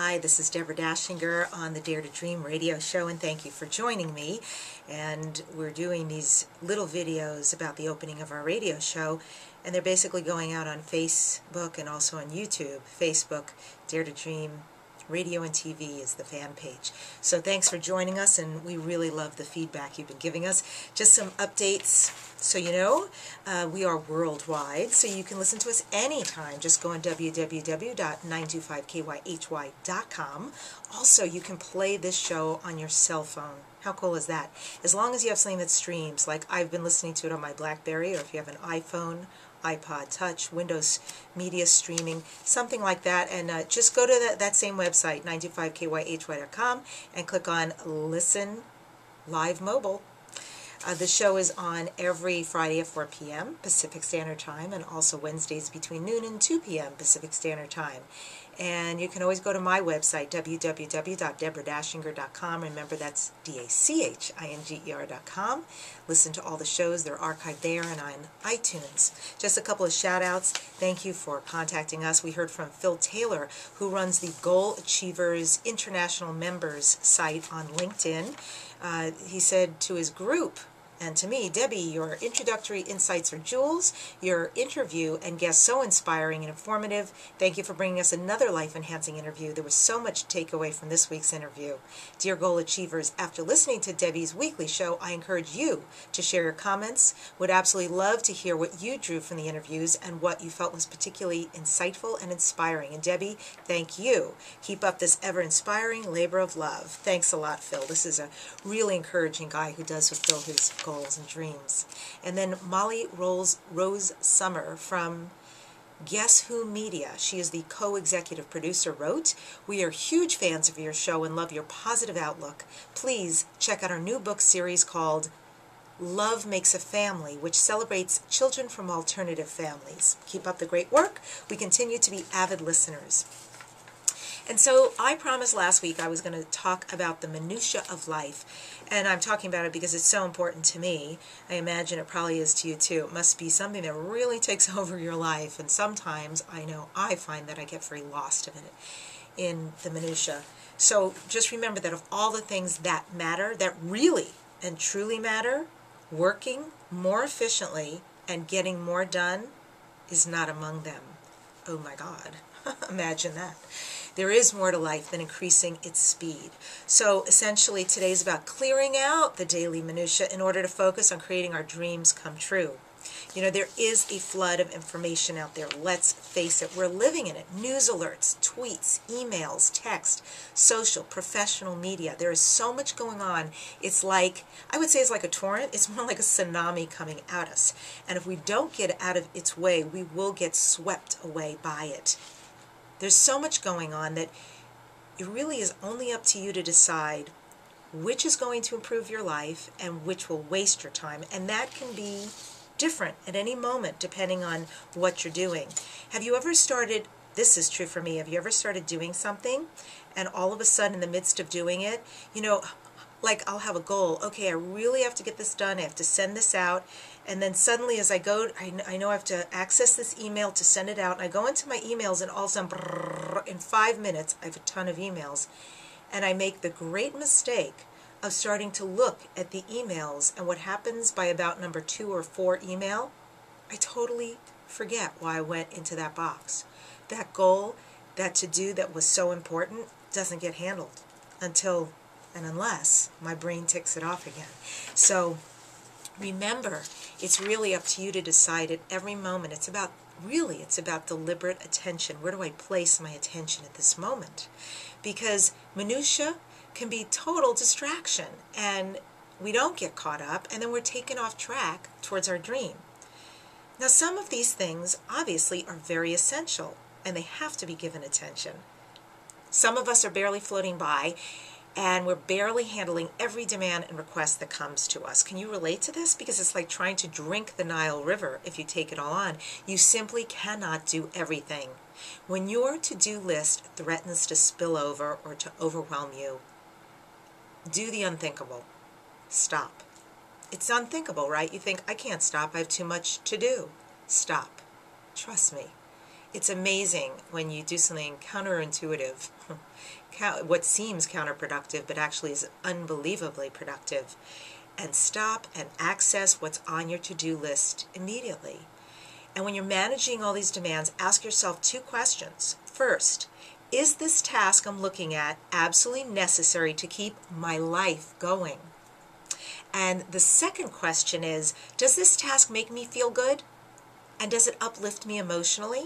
Hi, this is Deborah Dachinger on the Dare to Dream radio show, and thank you for joining me. And we're doing these little videos about the opening of our radio show, and they're basically going out on Facebook and also on YouTube. Facebook, Dare to Dream Radio and TV is the fan page. So thanks for joining us, and we really love the feedback you've been giving us. Just some updates so you know, we are worldwide, so you can listen to us anytime. Just go on www.925kyhy.com. Also, you can play this show on your cell phone. How cool is that? As long as you have something that streams, like I've been listening to it on my BlackBerry, or if you have an iPhone, iPod Touch, Windows Media Streaming, something like that, and just go to that same website, 925kyhy.com, and click on Listen Live Mobile. The show is on every Friday at 4 p.m. Pacific Standard Time, and also Wednesdays between noon and 2 p.m. Pacific Standard Time. And you can always go to my website, www.deborahdachinger.com. Remember, that's DACHINGER.com. Listen to all the shows. They're archived there and on iTunes. Just a couple of shout-outs. Thank you for contacting us. We heard from Phil Taylor, who runs the Goal Achievers International Members site on LinkedIn. He said to his group, and to me, Debbie, your introductory insights are jewels. Your interview and guests so inspiring and informative. Thank you for bringing us another life-enhancing interview. There was so much to take away from this week's interview. Dear Goal Achievers, after listening to Debbie's weekly show, I encourage you to share your comments. Would absolutely love to hear what you drew from the interviews and what you felt was particularly insightful and inspiring. And Debbie, thank you. Keep up this ever-inspiring labor of love. Thanks a lot, Phil. This is a really encouraging guy who does fulfill his goals and dreams. And then Molly Rose Summer from Guess Who Media. She is the co-executive producer, wrote, "We are huge fans of your show and love your positive outlook. Please check out our new book series called Love Makes a Family, which celebrates children from alternative families. Keep up the great work. We continue to be avid listeners." And so I promised last week I was going to talk about the minutia of life. And I'm talking about it because it's so important to me. I imagine it probably is to you too. It must be something that really takes over your life. And sometimes I know I find that I get very lost in the minutia. So just remember that of all the things that matter, that really and truly matter, working more efficiently and getting more done is not among them. Oh my God. Imagine that. There is more to life than increasing its speed. So essentially today is about clearing out the daily minutia in order to focus on creating our dreams come true. You know, there is a flood of information out there. Let's face it, we're living in it. News alerts, tweets, emails, text, social, professional media. There is so much going on. It's like, I would say it's like a torrent. It's more like a tsunami coming at us. And if we don't get out of its way, we will get swept away by it. There's so much going on that it really is only up to you to decide which is going to improve your life and which will waste your time. And that can be different at any moment depending on what you're doing. Have you ever started, this is true for me, have you ever started doing something and all of a sudden in the midst of doing it, you know, like I'll have a goal, okay, I really have to get this done, I have to send this out, and then suddenly as I go, I know I have to access this email to send it out, and I go into my emails and all of a sudden, brrr, in 5 minutes, I have a ton of emails, and I make the great mistake of starting to look at the emails, and what happens by about number 2 or 4 email, I totally forget why I went into that box. That goal, that to-do that was so important, doesn't get handled until and unless my brain ticks it off again. So remember, it's really up to you to decide at every moment. It's about deliberate attention. Where do I place my attention at this moment? Because minutia can be total distraction, and we don't get caught up, and then we're taken off track towards our dream. Now, some of these things obviously are very essential, and they have to be given attention. Some of us are barely floating by, and we're barely handling every demand and request that comes to us. Can you relate to this? Because it's like trying to drink the Nile River if you take it all on. You simply cannot do everything. When your to-do list threatens to spill over or to overwhelm you, do the unthinkable. Stop. It's unthinkable, right? You think, I can't stop. I have too much to do. Stop. Trust me. It's amazing when you do something counterintuitive, what seems counterproductive, but actually is unbelievably productive, and stop and access what's on your to-do list immediately. And when you're managing all these demands, ask yourself 2 questions. First, is this task I'm looking at absolutely necessary to keep my life going? And the second question is, does this task make me feel good? And does it uplift me emotionally?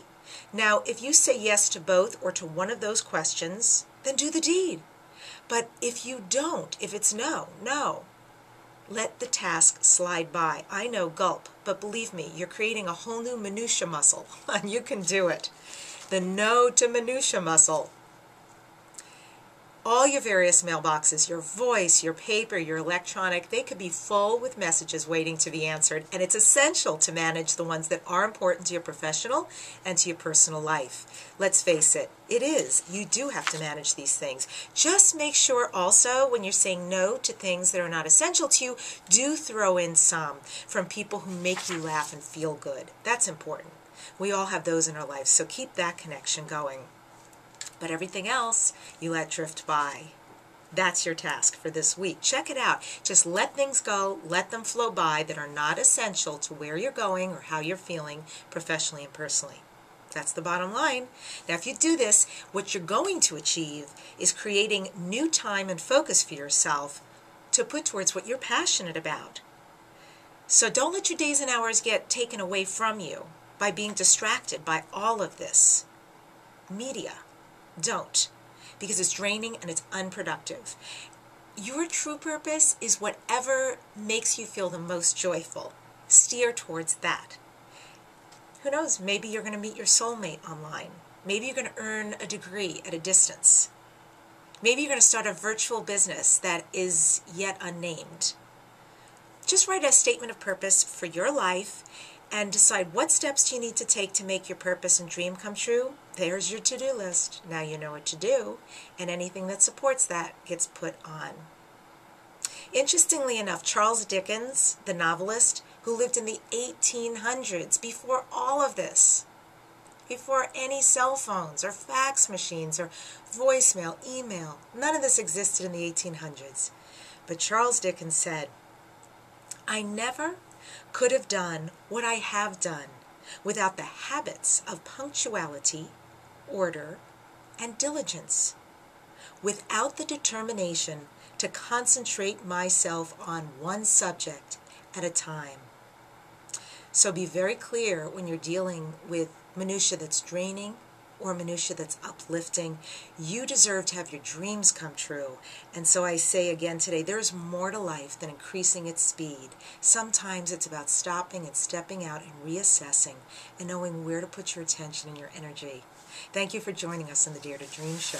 Now, if you say yes to both or to one of those questions, then do the deed. But if you don't, if it's no, let the task slide by. I know, gulp, but believe me, you're creating a whole new MINUTIA muscle, and you can do it. The no to MINUTIA muscle. All your various mailboxes, your voice, your paper, your electronic, they could be full with messages waiting to be answered, and it's essential to manage the ones that are important to your professional and to your personal life. Let's face it, it is. You do have to manage these things. Just make sure also when you're saying no to things that are not essential to you, do throw in some from people who make you laugh and feel good. That's important. We all have those in our lives, so keep that connection going. But everything else, you let drift by. That's your task for this week. Check it out. Just let things go, let them flow by that are not essential to where you're going or how you're feeling professionally and personally. That's the bottom line. Now, if you do this, what you're going to achieve is creating new time and focus for yourself to put towards what you're passionate about. So don't let your days and hours get taken away from you by being distracted by all of this media. Don't, because it's draining and it's unproductive. Your true purpose is whatever makes you feel the most joyful. Steer towards that. Who knows, maybe you're going to meet your soulmate online. Maybe you're going to earn a degree at a distance. Maybe you're going to start a virtual business that is yet unnamed. Just write a statement of purpose for your life and decide what steps do you need to take to make your purpose and dream come true. There's your to-do list. Now you know what to do, and anything that supports that gets put on. Interestingly enough, Charles Dickens, the novelist, who lived in the 1800s, before all of this, before any cell phones or fax machines or voicemail, email, none of this existed in the 1800s. But Charles Dickens said, "I never could have done what I have done without the habits of punctuality, order, and diligence, without the determination to concentrate myself on one subject at a time." So be very clear when you're dealing with minutia that's draining or minutia that's uplifting. You deserve to have your dreams come true. And so I say again today, there's more to life than increasing its speed. Sometimes it's about stopping and stepping out and reassessing and knowing where to put your attention and your energy. Thank you for joining us on the Dare to Dream Show.